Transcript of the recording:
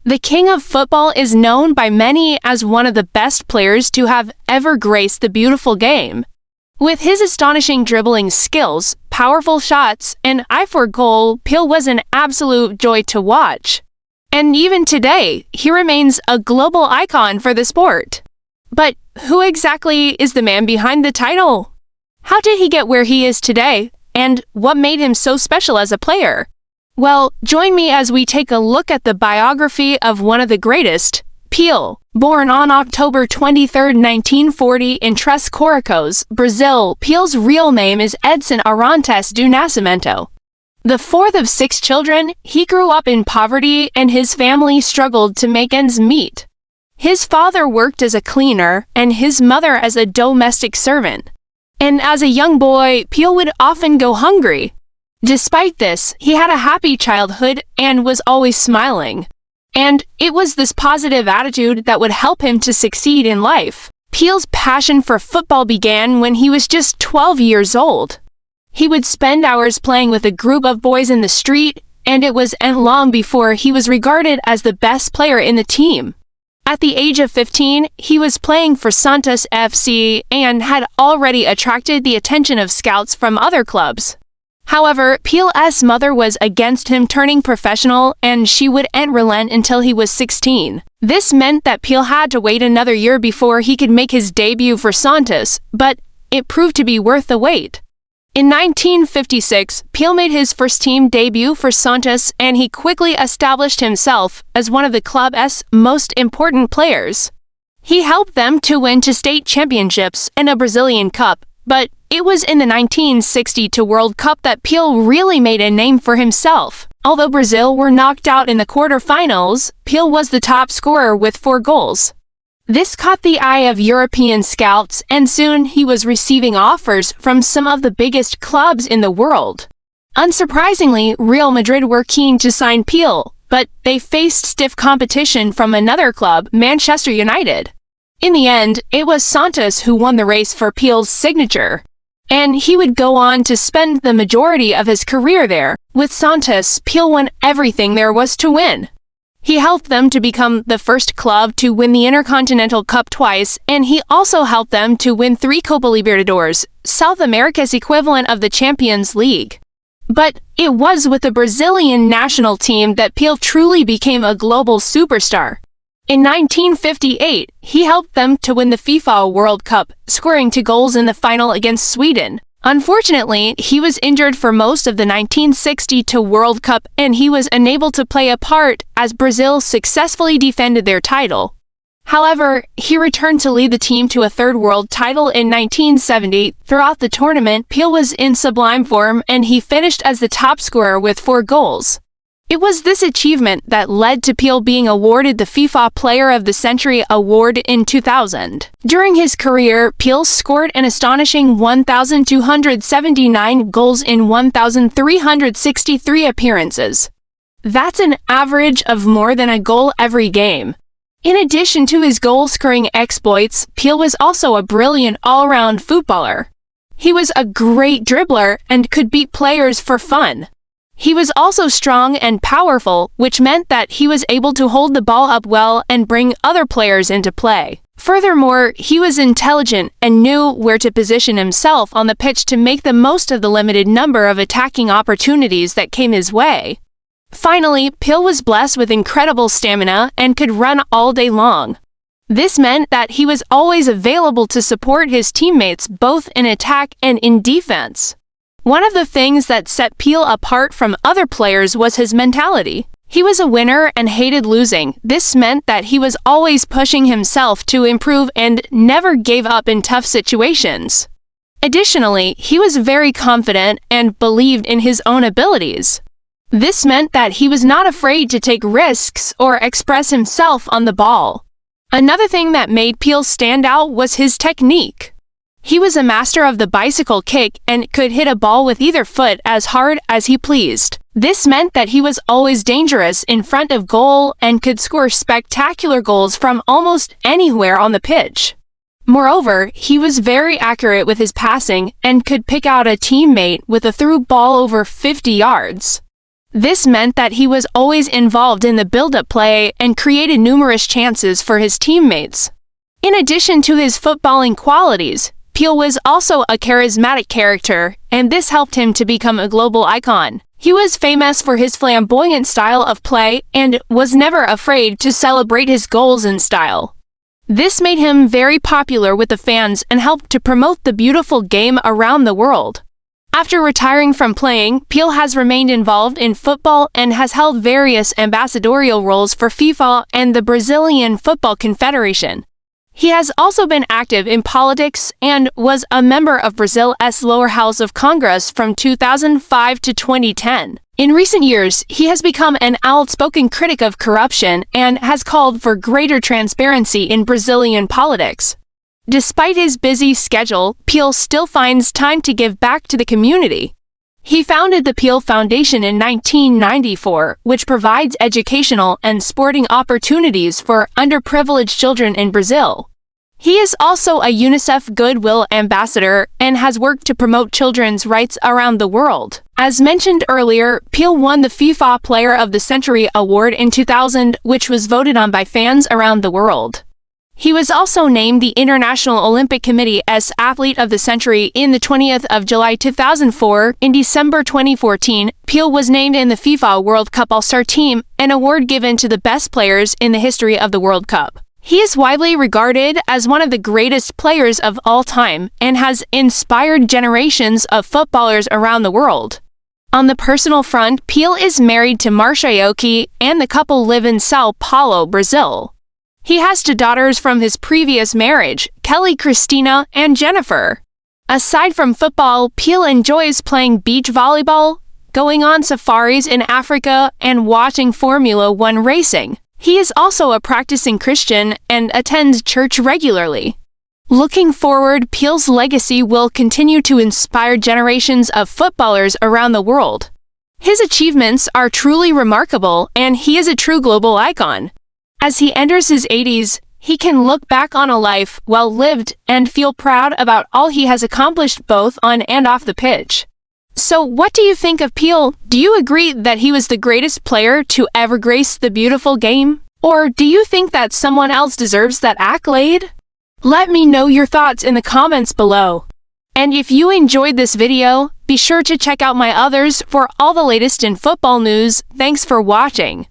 The king of football is known by many as one of the best players to have ever graced the beautiful game. With his astonishing dribbling skills, powerful shots, and eye for goal, Pelé was an absolute joy to watch. And even today, he remains a global icon for the sport. But who exactly is the man behind the title? How did he get where he is today? And what made him so special as a player? Well, join me as we take a look at the biography of one of the greatest, Pelé. Born on October 23, 1940 in Três Coracoes, Brazil, Pelé's real name is Edson Arantes do Nascimento. The fourth of 6 children, he grew up in poverty and his family struggled to make ends meet. His father worked as a cleaner and his mother as a domestic servant. And as a young boy, Pelé would often go hungry. Despite this, he had a happy childhood and was always smiling. And it was this positive attitude that would help him to succeed in life. Pelé's passion for football began when he was just 12 years old. He would spend hours playing with a group of boys in the street, and it wasn't long before he was regarded as the best player in the team. At the age of 15, he was playing for Santos FC and had already attracted the attention of scouts from other clubs. However, Pelé's mother was against him turning professional and she wouldn't relent until he was 16. This meant that Pelé had to wait another year before he could make his debut for Santos, but it proved to be worth the wait. In 1956, Pelé made his first team debut for Santos and he quickly established himself as one of the club's most important players. He helped them to win 2 state championships and a Brazilian Cup, but it was in the 1962 World Cup that Pelé really made a name for himself. Although Brazil were knocked out in the quarterfinals, Pelé was the top scorer with 4 goals. This caught the eye of European scouts, and soon he was receiving offers from some of the biggest clubs in the world. Unsurprisingly, Real Madrid were keen to sign Pelé, but they faced stiff competition from another club, Manchester United. In the end, it was Santos who won the race for Pelé's signature. And he would go on to spend the majority of his career there. With Santos, Pelé won everything there was to win. He helped them to become the first club to win the Intercontinental Cup twice, and he also helped them to win 3 Copa Libertadores, South America's equivalent of the Champions League. But it was with the Brazilian national team that Pelé truly became a global superstar. In 1958, he helped them to win the FIFA World Cup, scoring 2 goals in the final against Sweden. Unfortunately, he was injured for most of the 1962 World Cup and he was unable to play a part as Brazil successfully defended their title. However, he returned to lead the team to a 3rd world title in 1970. Throughout the tournament, Pelé was in sublime form and he finished as the top scorer with 4 goals. It was this achievement that led to Pelé being awarded the FIFA Player of the Century award in 2000. During his career, Pelé scored an astonishing 1,279 goals in 1,363 appearances. That's an average of more than a goal every game. In addition to his goal-scoring exploits, Pelé was also a brilliant all-round footballer. He was a great dribbler and could beat players for fun. He was also strong and powerful, which meant that he was able to hold the ball up well and bring other players into play. Furthermore, he was intelligent and knew where to position himself on the pitch to make the most of the limited number of attacking opportunities that came his way. Finally, Pelé was blessed with incredible stamina and could run all day long. This meant that he was always available to support his teammates both in attack and in defense. One of the things that set Pelé apart from other players was his mentality. He was a winner and hated losing. This meant that he was always pushing himself to improve and never gave up in tough situations. Additionally, he was very confident and believed in his own abilities. This meant that he was not afraid to take risks or express himself on the ball. Another thing that made Pelé stand out was his technique. He was a master of the bicycle kick and could hit a ball with either foot as hard as he pleased. This meant that he was always dangerous in front of goal and could score spectacular goals from almost anywhere on the pitch. Moreover, he was very accurate with his passing and could pick out a teammate with a through ball over 50 yards. This meant that he was always involved in the build-up play and created numerous chances for his teammates. In addition to his footballing qualities, Pelé was also a charismatic character, and this helped him to become a global icon. He was famous for his flamboyant style of play and was never afraid to celebrate his goals in style. This made him very popular with the fans and helped to promote the beautiful game around the world. After retiring from playing, Pelé has remained involved in football and has held various ambassadorial roles for FIFA and the Brazilian Football Confederation. He has also been active in politics and was a member of Brazil's lower house of Congress from 2005 to 2010. In recent years, he has become an outspoken critic of corruption and has called for greater transparency in Brazilian politics. Despite his busy schedule, Pelé still finds time to give back to the community. He founded the Pelé Foundation in 1994, which provides educational and sporting opportunities for underprivileged children in Brazil. He is also a UNICEF Goodwill Ambassador and has worked to promote children's rights around the world. As mentioned earlier, Pelé won the FIFA Player of the Century award in 2000, which was voted on by fans around the world. He was also named the International Olympic Committee's Athlete of the Century in the 20th of July 2004. In December 2014, Pelé was named in the FIFA World Cup All-Star Team, an award given to the best players in the history of the World Cup. He is widely regarded as one of the greatest players of all time and has inspired generations of footballers around the world. On the personal front, Pelé is married to Marcia Ioki, and the couple live in São Paulo, Brazil. He has two daughters from his previous marriage, Kelly Christina and Jennifer. Aside from football, Pelé enjoys playing beach volleyball, going on safaris in Africa, and watching Formula One racing. He is also a practicing Christian and attends church regularly. Looking forward, Pelé's legacy will continue to inspire generations of footballers around the world. His achievements are truly remarkable, and he is a true global icon. As he enters his 80s, he can look back on a life well lived and feel proud about all he has accomplished both on and off the pitch. So what do you think of Pelé? Do you agree that he was the greatest player to ever grace the beautiful game? Or do you think that someone else deserves that accolade? Let me know your thoughts in the comments below. And if you enjoyed this video, be sure to check out my others for all the latest in football news. Thanks for watching.